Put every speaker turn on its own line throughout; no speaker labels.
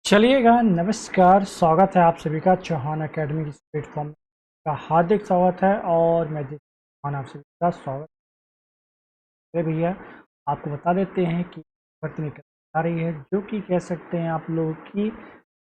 चलिएगा, नमस्कार। स्वागत है आप सभी का चौहान एकेडमी इस प्लेटफॉर्म का हार्दिक स्वागत है। और मैं चौहान आप सभी का स्वागत है भैया। आपको बता देते हैं कि भर्ती निकल आ रही है, जो कि कह सकते हैं आप लोगों की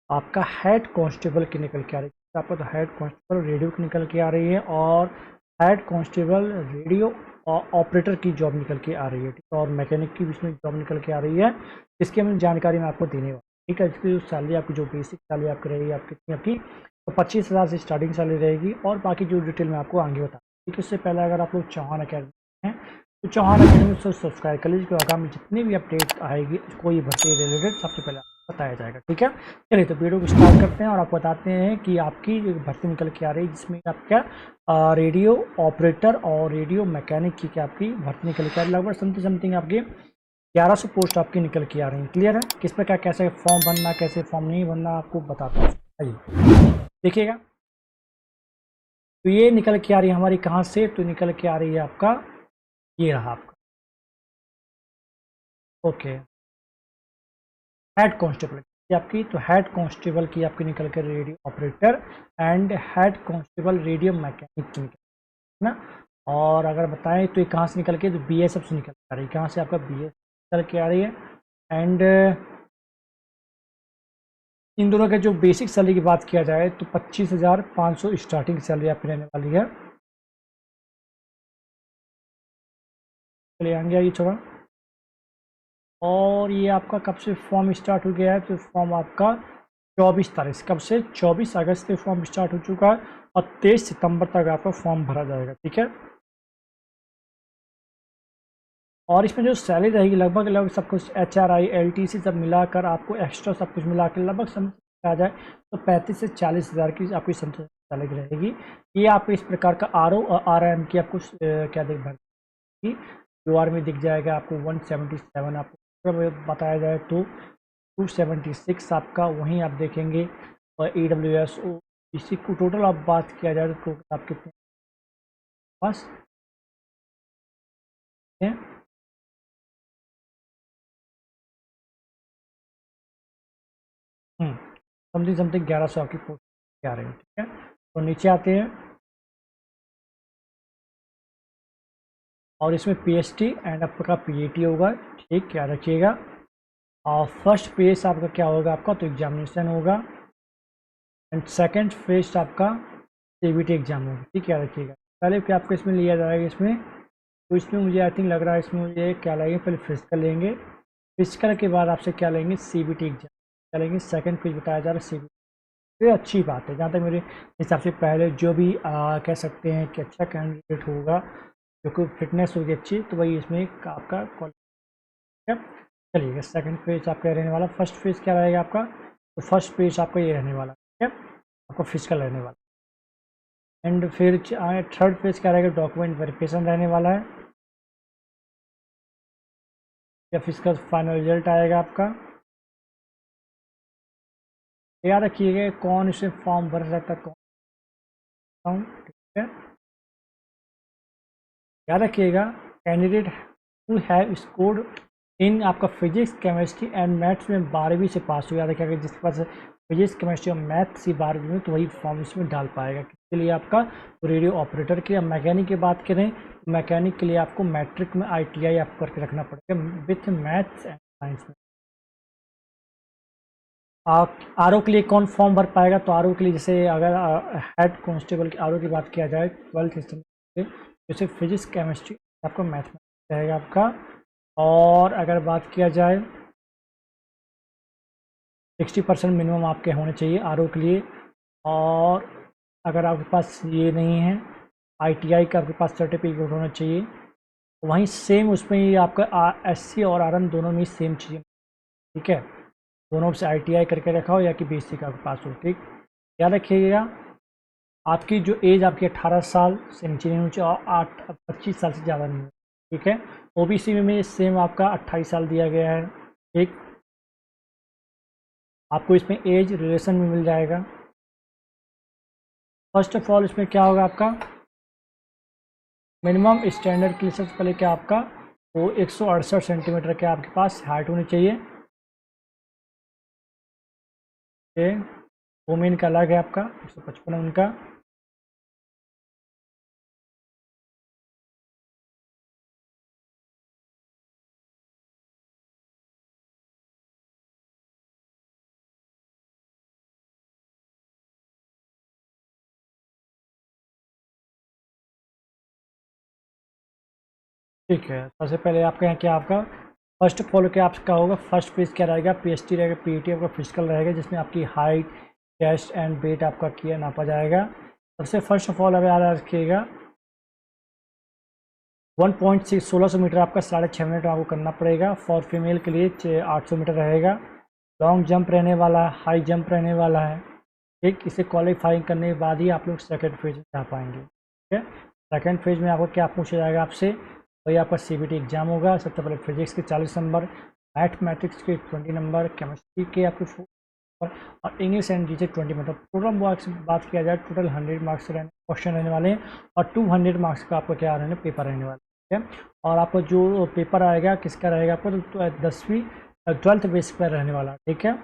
आपका हेड कांस्टेबल की निकल के आ रही है। आपका तो हेड कांस्टेबल रेडियो की निकल के आ रही है और हेड कांस्टेबल रेडियो ऑपरेटर की जॉब निकल के आ रही है, ठीक है। और मैकेनिक की भी इसमें जॉब निकल के आ रही है। इसकी हम जानकारी मैं आपको देने वाला, ठीक है। इसकी जो सैलरी आपकी, जो बेसिक सैलरी आपकी रहेगी, आप कितनी आपकी, तो 25,000 से स्टार्टिंग सैलरी रहेगी। और बाकी जो डिटेल मैं आपको आगे बता, ठीक है। इससे पहले अगर आप लोग चौहान अकेडमी हैं तो चौहान अकेडमी से सब्सक्राइब कर लीजिए, क्योंकि आगामी जितनी भी अपडेट आएगी कोई भर्ती रिलेटेड सबसे पहले बताया जाएगा, ठीक है। चलिए तो वीडियो को स्टार्ट करते हैं और आपको बताते हैं कि आपकी जो भर्ती निकल के आ रही है, जिसमें आप क्या रेडियो ऑपरेटर और रेडियो मैकेनिक की क्या आपकी भर्ती निकल के आ रही है। लगभग समथिंग आपकी 1100 पोस्ट आपकी निकल के आ रही हैं। क्लियर है? किस पर क्या कैसे फॉर्म भरना, कैसे फॉर्म नहीं भरना, आपको बताता हूँ। आइए देखिएगा। तो ये निकल के आ रही है हमारी कहाँ से, तो निकल के आ रही है आपका, ये रहा आपका, ओके, हेड कांस्टेबल की आपकी। तो हेड कांस्टेबल की आपकी निकल कर radio operator and head constable radio mechanic की निकल, है ना। और अगर बताएं तो ये कहाँ से निकल के, तो बीएसएफ से निकल के आ रही है। कहाँ से आपका बीएसएफ निकल के आ रही है। एंड इन दोनों के जो बेसिक सैलरी की बात किया जाए तो 25,500 स्टार्टिंग सैलरी आपकी रहने वाली है। चलिए आगे आइए थोड़ा। और ये आपका कब से फॉर्म स्टार्ट हो गया है, तो फॉर्म आपका 24 तारीख से, कब से, 24 अगस्त से फॉर्म स्टार्ट हो चुका है और 23 सितंबर तक आपका फॉर्म भरा जाएगा, ठीक है। और इसमें जो सैलरी रहेगी लगभग लगभग सब कुछ HRI LTC सब मिलाकर आपको एक्स्ट्रा सब कुछ मिला के लगभग समझ आ जाए तो 35 से 40,000 की आपकी समथिंग सैलरी रहेगी। ये आपको इस प्रकार का RO और RM की आपको क्या देख भरती, QR में दिख जाएगा आपको 177, आपको बताया जाए तो 276 आपका वहीं आप देखेंगे। और EWS इसी को टोटल आप बात किया जाए तो टोटल आप कितने पास हैं, समथिंग 1100 आपकी पोस्ट आ रही है, ठीक है। तो नीचे आते हैं और इसमें PST एंड आपका PAT होगा, ठीक, क्या रखिएगा। और फर्स्ट फेज आपका क्या होगा, आपका तो एग्जामिनेशन होगा। एंड सेकंड फेज आपका CBT एग्जाम होगा, ठीक, क्या रखिएगा। पहले क्या आपको इसमें लिया जाएगा, इसमें तो इसमें मुझे आई थिंक लग रहा है इसमें मुझे क्या लगेगा, पहले फिजिकल लेंगे। फिजिकल के बाद आपसे क्या लेंगे, CBT एग्जाम क्या लेंगे। सेकंड फेज बताया जा रहा है CBT। ये अच्छी बात है, जहाँ तक मेरे हिसाब से पहले जो भी कह सकते हैं कि अच्छा कैंडिडेट होगा, जो कि फिटनेस होगी अच्छी, तो वही इसमें आपका क्वालिफाई। चलिए सेकंड पेज आपका रहने वाला, फर्स्ट पेज क्या रहेगा आपका, तो फर्स्ट पेज आपका ये रहने वाला, ठीक है, आपका फिजिकल रहने वाला। एंड फिर थर्ड पेज क्या रहेगा, डॉक्यूमेंट वेरिफिकेशन रहने वाला है, या फिजिकल फाइनल रिजल्ट आएगा आपका। याद रखिएगा कौन इसे फॉर्म भर सकता है, कौन, ठीक है। याद रखिएगा candidate who have scored in आपका फिजिक्स केमिस्ट्री एंड मैथ्स में 12वीं से पास हो। याद रखिएगा जिसके पास फिजिक्स केमिस्ट्री और मैथ्स की 12वीं में, तो वही फॉर्म इसमें डाल पाएगा। किसके लिए, आपका रेडियो ऑपरेटर के। या मैकेनिक की बात करें तो मैकेनिक के लिए आपको मैट्रिक में ITI आपको करके रखना पड़ेगा विथ मैथ्स एंड साइंस में। RO के लिए कौन फॉर्म भर पाएगा, तो RO के लिए जैसे अगर हेड कांस्टेबल की RO की बात किया जाए 12th स्टैंडर्ड से, जैसे फिजिक्स केमिस्ट्री आपका मैथमेटिक्स रहेगा आपका। और अगर बात किया जाए 60% मिनिमम आपके होने चाहिए RO के लिए। और अगर आपके पास ये नहीं है ITI का आपके पास सर्टिफिकेट होना चाहिए। वहीं सेम उसमें ही आपका SC और RM दोनों में सेम चाहिए, ठीक है। दोनों से ITI करके रखा हो या कि BSc का पास हो, ठीक। याद रखिएगा आपकी जो एज आपकी 18 साल से नीचे नहीं होनी चाहिए और 25 साल से ज़्यादा नहीं हो, ठीक है। OBC में सेम आपका 28 साल दिया गया है, ठीक। आपको इसमें एज रिलेशन में मिल जाएगा। फर्स्ट ऑफ ऑल इसमें क्या होगा आपका मिनिमम स्टैंडर्ड के लिए, सबसे पहले क्या आपका वो 168 सेंटीमीटर के आपके पास हाइट होनी चाहिए। ये वोमेन का अलग है आपका 155 है उनका। ठीक है, सबसे पहले आपके यहाँ क्या आपका फर्स्ट ऑफ ऑल क्या आपका होगा, फर्स्ट पेज क्या रहेगा, पीएसटी रहेगा, पीईटी आपका फिजिकल रहेगा जिसमें आपकी हाइट, चेस्ट एंड वेट आपका किया नापा जाएगा। सबसे फर्स्ट ऑफ ऑल अगर याद रखिएगा 1.6 1600 मीटर आपका 6.5 मिनट आपको करना पड़ेगा। फॉर फीमेल के लिए 800 मीटर रहेगा। लॉन्ग जंप रहने वाला है, हाई जंप रहने वाला है। ठीक, इसे क्वालिफाइंग करने के बाद ही आप लोग सेकेंड फेज में जा पाएंगे। ठीक है, सेकेंड फेज में आपको क्या पूछा जाएगा आपसे, वही आपका सीबीटी एग्जाम होगा। सबसे पहले फिजिक्स के 40 नंबर, मैथमेटिक्स के 20 नंबर, केमिस्ट्री के आपके 4 और इंग्लिश एंड जीके 20 मतलब टोटल मार्क्स बात किया जाए टोटल 100 मार्क्स क्वेश्चन रहने वाले हैं और 200 मार्क्स का आपका क्या रहने पेपर रहने वाला है। ठीक है, और आपको जो पेपर आएगा किसका रहेगा आपको तो 10वीं 12th बेस पर रहने वाला। ठीक है,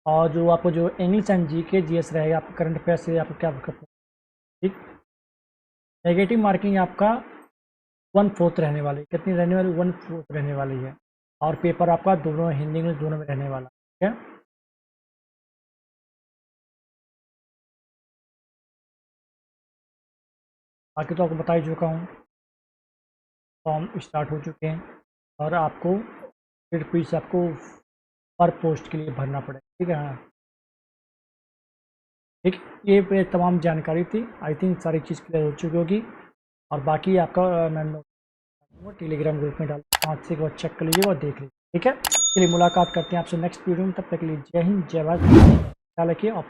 और जो आपको जो इंग्लिश एंड जीके जीएस रहेगा आपको करंट अफेयर से आपको क्या ठीक। नेगेटिव मार्किंग आपका 1/4 रहने वाली, कितनी रहने वाली 1/4 रहने वाली है। और पेपर आपका दोनों हिंदी इंग्लिश दोनों में रहने वाला। ठीक है, बाकी तो आपको बता ही चुका हूँ, फॉर्म स्टार्ट हो चुके हैं और आपको फिर फीस आपको पर पोस्ट के लिए भरना पड़ेगा। ठीक है, हाँ ठीक, ये तमाम जानकारी थी। आई थिंक सारी चीज़ क्लियर हो चुकी होगी। और बाकी आपका मैं टेलीग्राम ग्रुप में डाल आज से एक बार चेक कर लीजिए और देख लीजिए। ठीक है, चलिए मुलाकात करते हैं आपसे नेक्स्ट वीडियो में। तब तक के लिए जय हिंद, जय भारत, ख्याल रखिए और